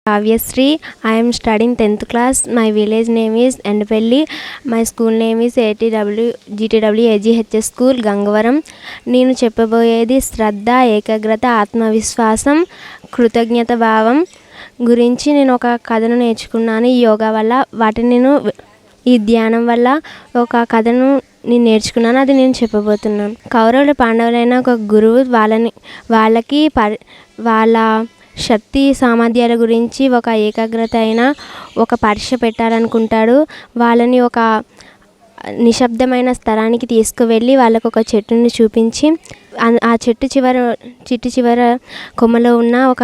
KAVYASRI. I am studying 10th class. My village name is Endpelli. My school name is GTW AGHS School, Gangavaram. నేను చెప్పబోయేది శ్రద్ధ, ఏకాగ్రత, ఆత్మవిశ్వాసం, కృతజ్ఞత భావం గురించి. నేను ఒక కథను నేర్చుకున్నాను ఈ యోగా వల్ల. ఈ ధ్యానం వల్ల ఒక కథను నేను నేర్చుకున్నాను, అది నేను చెప్పబోతున్నాను. కౌరవులు పాండవులైన ఒక గురువు వాళ్ళకి వాళ్ళ శక్తి సామర్థ్యాల గురించి ఒక ఏకాగ్రత అయిన ఒక పరీక్ష పెట్టాలనుకుంటాడు. వాళ్ళని ఒక నిశ్శబ్దమైన స్థలానికి తీసుకువెళ్ళి వాళ్ళకు ఒక చెట్టుని చూపించి ఆ చెట్టు చివర కొమ్మలో ఉన్న ఒక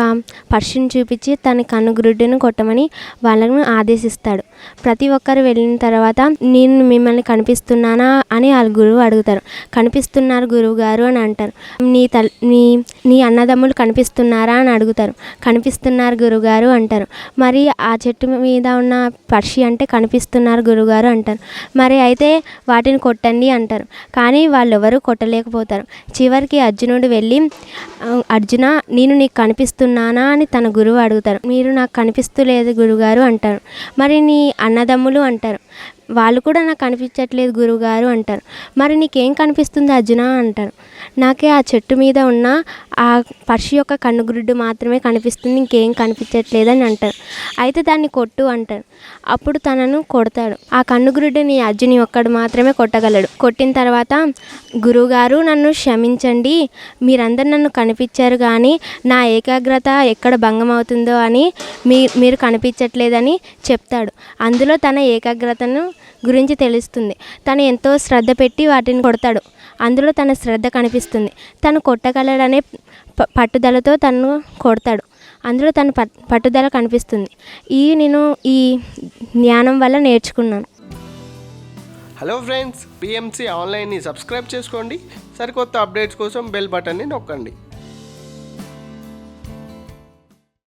పక్షిని చూపించి తన కనుగురుడ్డును కొట్టమని వాళ్ళను ఆదేశిస్తాడు. ప్రతి ఒక్కరు వెళ్ళిన తర్వాత నేను మిమ్మల్ని కనిపిస్తున్నానా అని ఆ గురువు అడుగుతారు. కనిపిస్తున్నారు గురువు గారు అని అంటారు. నీ అన్నదమ్ములు కనిపిస్తున్నారా అని అడుగుతారు. కనిపిస్తున్నారు గురువుగారు అంటారు. మరి ఆ చెట్టు మీద ఉన్న పక్షి అంటే కనిపిస్తున్నారు గురువుగారు అంటారు. మరి అయితే వాటిని కొట్టండి అంటారు. కానీ వాళ్ళు ఎవరు కొట్టలేకపోతారు. చివరికి అర్జునుడు వెళ్ళి, అర్జున నేను నీకు కనిపిస్తున్నానా అని తన గురువు అడుగుతారు. మీరు నాకు కనిపిస్తలేదు గురువుగారు అంటారు. మరి నీ అన్నదమ్ములు అంటారు. వాళ్ళు కూడా నాకు కనిపించట్లేదు గురువుగారు అంటారు. మరి నీకేం కనిపిస్తుంది అర్జున అంటారు. నాకే ఆ చెట్టు మీద ఉన్న ఆ పక్షి యొక్క కన్నుగురుడ్డు మాత్రమే కనిపిస్తుంది, ఇంకేం కనిపించట్లేదని అంటారు. అయితే దాన్ని కొట్టు అంటారు. అప్పుడు తనను కొడతాడు. ఆ కన్నుగురుడ్డుని అర్జుని ఒక్కడు మాత్రమే కొట్టగలడు. కొట్టిన తర్వాత, గురువుగారు నన్ను క్షమించండి, మీరందరూ నన్ను కనిపించారు కానీ నా ఏకాగ్రత ఎక్కడ భంగం అవుతుందో అని మీరు కనిపించట్లేదని చెప్తాడు. అందులో తన ఏకాగ్రతను గురించి తెలుస్తుంది. తను ఎంతో శ్రద్ధ పెట్టి వాటిని కొడతాడు. అందులో తన శ్రద్ధ కనిపిస్తుంది. తను కొట్టగలడనే పట్టుదలతో తను కొడతాడు. అందులో తన పట్టుదల కనిపిస్తుంది. నేను ఈ జ్ఞానం వల్ల నేర్చుకున్నాను. హలో ఫ్రెండ్స్, పిఎంసి ఆన్లైన్ని సబ్స్క్రైబ్ చేసుకోండి. సరికొత్త అప్డేట్స్ కోసం బెల్ బటన్ని నొక్కండి.